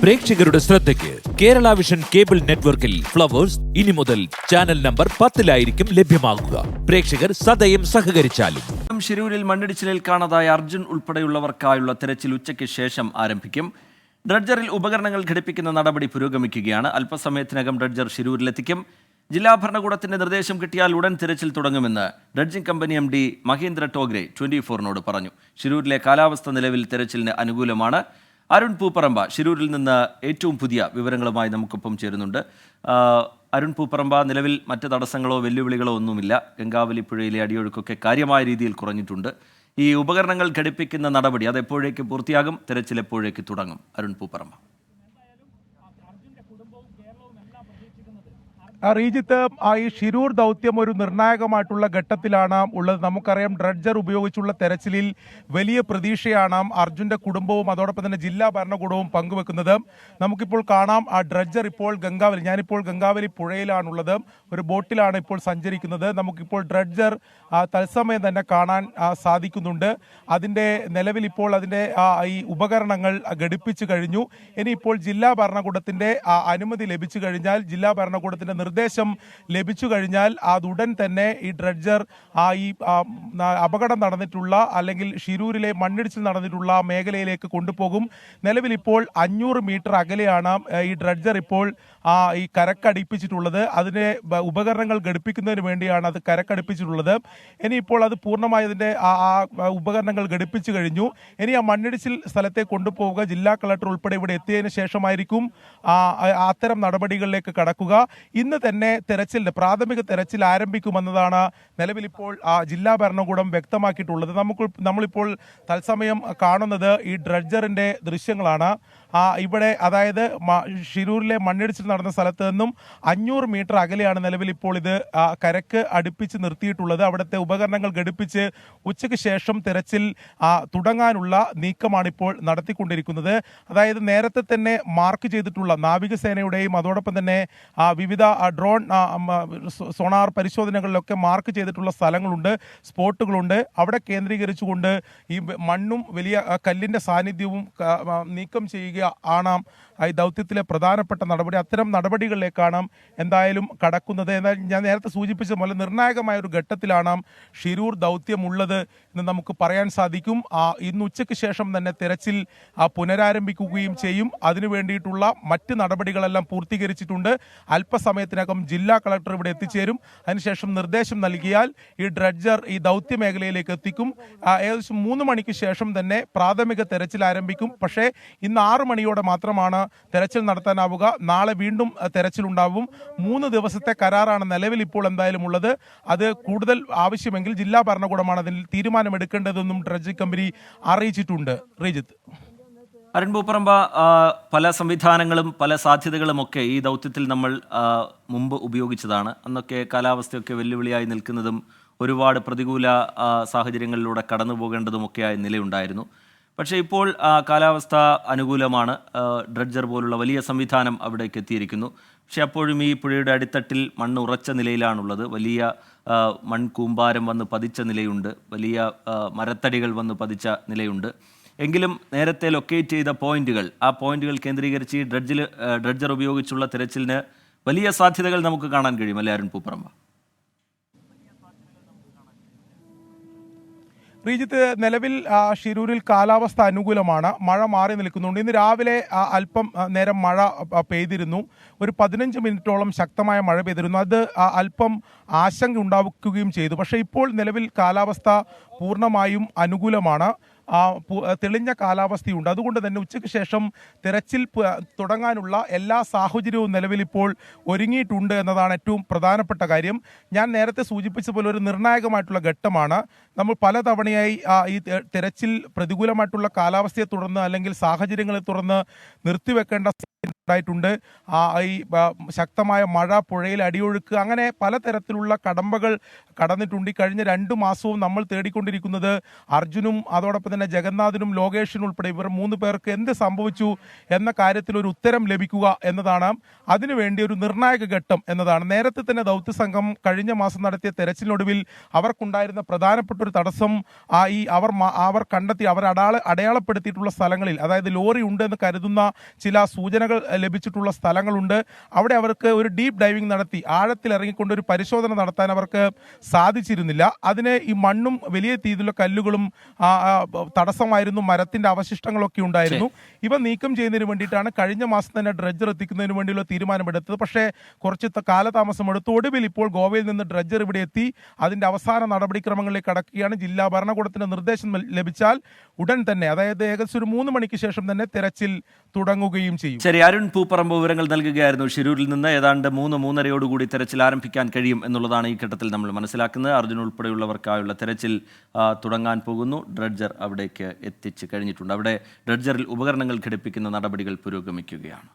പ്രേക്ഷകരുടെ ശ്രദ്ധയ്ക്ക് Kerala vision cable നെറ്റ്വർക്കിൽ ഫ്ലവേഴ്സ് ഇനി മുതൽ ചാനൽ നമ്പർ 10-ലായിരിക്കും ലഭ്യമാകുക. പ്രേക്ഷകർ സദയം സഹകരിച്ചാലും. ശിരൂരിൽ മണ്ണിടിച്ചിലിൽ കാണാതായ അർജുൻ ഉൾപ്പെടെയുള്ളവർക്കായുള്ള തെരച്ചിൽ ഉച്ചയ്ക്ക് ശേഷം ആരംഭിക്കും. ഡ്രഡ്ജറിൽ ഉപകരണങ്ങൾ ഘടിപ്പിക്കുന്ന നടപടി പുരോഗമിക്കുകയാണ്. അല്പസമയത്തിനകം ഡ്രഡ്ജർ ശിരൂരിലെത്തിക്കും. ജില്ലാ ഭരണകൂടത്തിന്റെ നിർദ്ദേശം കിട്ടിയാൽ ഉടൻ തിരച്ചിൽ തുടങ്ങുമെന്ന് ഡ്രഡ്ജിംഗ് കമ്പനി MD മഹേന്ദ്ര ടോഗ്രെ 24-നോട് പറഞ്ഞു. ശിരൂരിലെ കാലാവസ്ഥ നിലവിൽ തെരച്ചിലിന് അനുകൂലമാണ്. അരുൺ പൂപ്പറമ്പ ശിരൂരിൽ നിന്ന് ഏറ്റവും പുതിയ വിവരങ്ങളുമായി നമുക്കൊപ്പം ചേരുന്നുണ്ട്. അരുൺ പൂപ്പറമ്പ, നിലവിൽ മറ്റ് തടസ്സങ്ങളോ വെല്ലുവിളികളോ ഒന്നുമില്ല. ഗംഗാവലി പുഴയിലെ അടിയൊഴുക്കൊക്കെ കാര്യമായ രീതിയിൽ കുറഞ്ഞിട്ടുണ്ട്. ഈ ഉപകരണങ്ങൾ ഘടിപ്പിക്കുന്ന നടപടി അത് എപ്പോഴേക്ക് പൂർത്തിയാകും? തെരച്ചിൽ എപ്പോഴേക്ക് തുടങ്ങും? അരുൺ പൂപ്പറമ്പ. റീജിത്ത്, ഈ ശിരൂർ ദൗത്യം ഒരു നിർണായകമായിട്ടുള്ള ഘട്ടത്തിലാണ് ഉള്ളത്. നമുക്കറിയാം, ഡ്രഡ്ജർ ഉപയോഗിച്ചുള്ള തെരച്ചിലിൽ വലിയ പ്രതീക്ഷയാണ് അർജുന്റെ കുടുംബവും അതോടൊപ്പം തന്നെ ജില്ലാ ഭരണകൂടവും പങ്കുവെക്കുന്നത്. നമുക്കിപ്പോൾ കാണാം, ആ ഡ്രഡ്ജർ ഇപ്പോൾ ഞാനിപ്പോൾ ഗംഗാവലി പുഴയിലാണുള്ളത്. ഒരു ബോട്ടിലാണ് ഇപ്പോൾ സഞ്ചരിക്കുന്നത്. നമുക്കിപ്പോൾ ഡ്രഡ്ജർ തത്സമയം തന്നെ കാണാൻ സാധിക്കുന്നുണ്ട്. അതിൻ്റെ നിലവിൽ ഇപ്പോൾ അതിൻ്റെ ഈ ഉപകരണങ്ങൾ ഘടിപ്പിച്ചു കഴിഞ്ഞു. ഇനിയിപ്പോൾ ജില്ലാ ഭരണകൂടത്തിൻ്റെ അനുമതി ലഭിച്ചു കഴിഞ്ഞാൽ, ജില്ലാ ഭരണകൂടത്തിൻ്റെ നിർദ്ദേശം ലഭിച്ചു കഴിഞ്ഞാൽ അതുടൻ തന്നെ ഈ ഡ്രഡ്ജർ ഈ അപകടം നടന്നിട്ടുള്ള അല്ലെങ്കിൽ ശിരൂരിലെ മണ്ണിടിച്ചിൽ നടന്നിട്ടുള്ള മേഖലയിലേക്ക് കൊണ്ടുപോകും. നിലവിൽ ഇപ്പോൾ 500 മീറ്റർ അകലെയാണ് ഈ ഡ്രഡ്ജർ ഇപ്പോൾ ഈ കരക്കടിപ്പിച്ചിട്ടുള്ളത്. അതിനെ ഉപകരണങ്ങൾ ഘടിപ്പിക്കുന്നതിന് വേണ്ടിയാണ് അത് കരക്കടിപ്പിച്ചിട്ടുള്ളത്. ഇനിയിപ്പോൾ അത് പൂർണ്ണമായി അതിൻ്റെ ഉപകരണങ്ങൾ ഘടിപ്പിച്ചു കഴിഞ്ഞു. ഇനി ആ മണ്ണിടിച്ചിൽ സ്ഥലത്തേക്ക് കൊണ്ടുപോവുക. ജില്ലാ കളക്ടർ ഉൾപ്പെടെ ഇവിടെ എത്തിയതിനു ശേഷമായിരിക്കും അത്തരം നടപടികളിലേക്ക് കടക്കുക. ഇന്ന് തന്നെ പ്രാഥമിക തെരച്ചിൽ ആരംഭിക്കുമെന്നതാണ് നിലവിൽ ഇപ്പോൾ ജില്ലാ ഭരണകൂടം വ്യക്തമാക്കിയിട്ടുള്ളത്. നമ്മളിപ്പോൾ തത്സമയം കാണുന്നത് ഈ ഡ്രഡ്ജറിന്റെ ദൃശ്യങ്ങളാണ്. ഇവിടെ അതായത് ശിരൂരിലെ മണ്ണിടിച്ചിൽ നടന്ന സ്ഥലത്ത് നിന്നും 500 മീറ്റർ അകലെയാണ് നിലവിൽ ഇപ്പോൾ ഇത് കരക്ക് അടുപ്പിച്ച് നിർത്തിയിട്ടുള്ളത്. അവിടുത്തെ ഉപകരണങ്ങൾ ഘടിപ്പിച്ച് ഉച്ചയ്ക്ക് ശേഷം തെരച്ചിൽ തുടങ്ങാനുള്ള നീക്കമാണ് ഇപ്പോൾ നടത്തിക്കൊണ്ടിരിക്കുന്നത്. അതായത് നേരത്തെ തന്നെ മാർക്ക് ചെയ്തിട്ടുള്ള നാവികസേനയുടെയും അതോടൊപ്പം തന്നെ വിവിധ ഡ്രോൺ സോണാർ പരിശോധനകളിലൊക്കെ മാർക്ക് ചെയ്തിട്ടുള്ള സ്ഥലങ്ങളുണ്ട്, സ്പോട്ടുകളുണ്ട്. അവിടെ കേന്ദ്രീകരിച്ചുകൊണ്ട് ഈ മണ്ണും വലിയ കല്ലിൻ്റെ സാന്നിധ്യവും നീക്കം ചെയ്യുക ആണ് ഈ ദൗത്യത്തിലെ പ്രധാനപ്പെട്ട നടപടി. അത്തരം നടപടികളിലേക്കാണ് എന്തായാലും കടക്കുന്നത്. എന്നാൽ ഞാൻ നേരത്തെ സൂചിപ്പിച്ച പോലെ നിർണായകമായ ഒരു ഘട്ടത്തിലാണ് ശിരൂർ ദൗത്യമുള്ളത് എന്ന് നമുക്ക് പറയാൻ സാധിക്കും. ഇന്ന് ഉച്ചയ്ക്ക് ശേഷം തന്നെ തെരച്ചിൽ പുനരാരംഭിക്കുകയും ചെയ്യും. അതിനു വേണ്ടിയിട്ടുള്ള മറ്റ് നടപടികളെല്ലാം പൂർത്തീകരിച്ചിട്ടുണ്ട്. അല്പസമയത്തിനകം ജില്ലാ കളക്ടർ ഇവിടെ എത്തിച്ചേരും. അതിനുശേഷം നിർദ്ദേശം നൽകിയാൽ ഈ ഡ്രഡ്ജർ ഈ ദൗത്യ മേഖലയിലേക്ക് എത്തിക്കും. ഏകദേശം 3 മണിക്ക് ശേഷം തന്നെ പ്രാഥമിക തെരച്ചിൽ ആരംഭിക്കും. പക്ഷേ ഇന്ന് 6 മണിയോടെ മാത്രമാണ് തെരച്ചിൽ നടത്താനാവുക. നാളെ വീണ്ടും തെരച്ചിലുണ്ടാവും. 3 ദിവസത്തെ കരാറാണ് നിലവിൽ ഇപ്പോൾ എന്തായാലും ഉള്ളത്. അത് കൂടുതൽ ആവശ്യമെങ്കിൽ ജില്ലാ ഭരണകൂടമാണ് അതിൽ തീരുമാനമെടുക്കേണ്ടതെന്നും ഡ്രഡ്ജിംഗ് കമ്പനി അറിയിച്ചിട്ടുണ്ട്. റീജിത്ത്. അരുൺ പൂപ്പറമ്പ, പല സംവിധാനങ്ങളും പല സാധ്യതകളുമൊക്കെ ഈ ദൗത്യത്തിൽ നമ്മൾ മുമ്പ് ഉപയോഗിച്ചതാണ്. അന്നൊക്കെ കാലാവസ്ഥയൊക്കെ വെല്ലുവിളിയായി നിൽക്കുന്നതും ഒരുപാട് പ്രതികൂല സാഹചര്യങ്ങളിലൂടെ കടന്നു പോകേണ്ടതുമൊക്കെയായ നിലയുണ്ടായിരുന്നു. പക്ഷേ ഇപ്പോൾ കാലാവസ്ഥ അനുകൂലമാണ്. ഡ്രഡ്ജർ പോലുള്ള വലിയ സംവിധാനം അവിടേക്ക് എത്തിയിരിക്കുന്നു. പക്ഷേ അപ്പോഴും ഈ പുഴയുടെ അടിത്തട്ടിൽ മണ്ണ് ഉറച്ച നിലയിലാണുള്ളത്. വലിയ മൺകൂമ്പാരം വന്ന് പതിച്ച നിലയുണ്ട്, വലിയ മരത്തടികൾ വന്ന് പതിച്ച നിലയുണ്ട്. എങ്കിലും നേരത്തെ ലൊക്കേറ്റ് ചെയ്ത പോയിന്റുകൾ, ആ പോയിന്റുകൾ കേന്ദ്രീകരിച്ച് ഈ ഡ്രഡ്ജർ ഉപയോഗിച്ചുള്ള തെരച്ചിലിന് വലിയ സാധ്യതകൾ നമുക്ക് കാണാൻ കഴിയും, അല്ലേ അരുൺ പൂപ്പറമ്പ? റീജിത്ത്, നിലവിൽ ശിരൂരിൽ കാലാവസ്ഥ അനുകൂലമാണ്. മഴ മാറി നിൽക്കുന്നുണ്ട്. ഇന്ന് രാവിലെ അല്പം നേരം മഴ പെയ്തിരുന്നു. ഒരു 15 മിനിറ്റോളം ശക്തമായ മഴ പെയ്തിരുന്നു. അത് അല്പം ആശങ്ക ഉണ്ടാക്കുകയും ചെയ്തു. പക്ഷേ ഇപ്പോൾ നിലവിൽ കാലാവസ്ഥ പൂർണ്ണമായും അനുകൂലമാണ്. തെളിഞ്ഞ കാലാവസ്ഥയുണ്ട്. അതുകൊണ്ട് തന്നെ ഉച്ചയ്ക്ക് ശേഷം തെരച്ചിൽ തുടങ്ങാനുള്ള എല്ലാ സാഹചര്യവും നിലവിൽ ഇപ്പോൾ ഒരുങ്ങിയിട്ടുണ്ട് എന്നതാണ് ഏറ്റവും പ്രധാനപ്പെട്ട കാര്യം. ഞാൻ നേരത്തെ സൂചിപ്പിച്ച പോലെ ഒരു നിർണായകമായിട്ടുള്ള ഘട്ടമാണ്. നമ്മൾ പലതവണയായി ഈ തെരച്ചിൽ പ്രതികൂലമായിട്ടുള്ള കാലാവസ്ഥയെ തുടർന്ന് അല്ലെങ്കിൽ സാഹചര്യങ്ങളെ തുടർന്ന് നിർത്തിവെക്കേണ്ട ഉണ്ടായിട്ടുണ്ട്. ഈ ശക്തമായ മഴ, പുഴയിൽ അടിയൊഴുക്ക്, അങ്ങനെ പലതരത്തിലുള്ള കടമ്പകൾ കടന്നിട്ടുണ്ട്. ഈ കഴിഞ്ഞ 2 മാസവും നമ്മൾ തേടിക്കൊണ്ടിരിക്കുന്നത് അർജുനും അതോടൊപ്പം തന്നെ ജഗന്നാഥിനും ലോകേഷിനും ഉൾപ്പെടെ ഇവർ 3 പേർക്ക് എന്ത് സംഭവിച്ചു എന്ന കാര്യത്തിൽ ഒരു ഉത്തരം ലഭിക്കുക എന്നതാണ്. അതിനുവേണ്ടി ഒരു നിർണായക ഘട്ടം എന്നതാണ്. നേരത്തെ തന്നെ ദൗത്യ സംഘം കഴിഞ്ഞ മാസം നടത്തിയ തെരച്ചിലിനൊടുവിൽ അവർക്കുണ്ടായിരുന്ന പ്രധാനപ്പെട്ട ഒരു തടസ്സം അവർ കണ്ടെത്തി അവർ അടയാളപ്പെടുത്തിയിട്ടുള്ള സ്ഥലങ്ങളിൽ, അതായത് ലോറി ഉണ്ട് എന്ന് കരുതുന്ന ചില സൂചനകൾ ലഭിച്ചിട്ടുള്ള സ്ഥലങ്ങളുണ്ട്. അവിടെ അവർക്ക് ഒരു ഡീപ്പ് ഡൈവിംഗ് നടത്തി ആഴത്തിൽ ഇറങ്ങിക്കൊണ്ട് ഒരു പരിശോധന നടത്താൻ അവർക്ക് സാധിച്ചിരുന്നില്ല. അതിന് ഈ മണ്ണും വലിയ രീതിയിലുള്ള കല്ലുകളും തടസ്സമായിരുന്നു, മരത്തിന്റെ അവശിഷ്ടങ്ങളൊക്കെ ഉണ്ടായിരുന്നു. ഇവ നീക്കം ചെയ്യുന്നതിന് വേണ്ടിയിട്ടാണ് കഴിഞ്ഞ മാസം തന്നെ ഡ്രഡ്ജർ എത്തിക്കുന്നതിന് വേണ്ടിയുള്ള തീരുമാനമെടുത്തത്. പക്ഷേ കുറച്ച് കാലതാമസം എടുത്തു. ഒടുവിൽ ഇപ്പോൾ ഗോവയിൽ നിന്ന് ഡ്രഡ്ജർ ഇവിടെ എത്തി അതിന്റെ അവസാന നടപടിക്രമങ്ങളിലേക്ക് കടക്കുകയാണ്. ജില്ലാ ഭരണകൂടത്തിന്റെ നിർദ്ദേശം ലഭിച്ചാൽ ഉടൻ തന്നെ, അതായത് ഏകദേശം ഒരു 3 മണിക്ക് ശേഷം തന്നെ തെരച്ചിൽ തുടങ്ങുകയും ചെയ്യും. ശരി, അരുൺ പൂപ്പറമ്പ് വിവരങ്ങൾ നൽകുകയായിരുന്നു. ഷിരൂരിൽ നിന്ന് ഏതാണ്ട് 3-3:30 തെരച്ചിൽ ആരംഭിക്കാൻ കഴിയും എന്നുള്ളതാണ് ഈ ഘട്ടത്തിൽ നമ്മൾ മനസ്സിലാക്കുന്നത്. അർജുൻ ഉൾപ്പെടെയുള്ളവർക്കായുള്ള തെരച്ചിൽ തുടങ്ങാൻ പോകുന്നു. ഡ്രഡ്ജർ അവിടേക്ക് എത്തിച്ചു കഴിഞ്ഞിട്ടുണ്ട്. അവിടെ ഡ്രഡ്ജറിൽ ഉപകരണങ്ങൾ ഘടിപ്പിക്കുന്ന നടപടികൾ പുരോഗമിക്കുകയാണ്.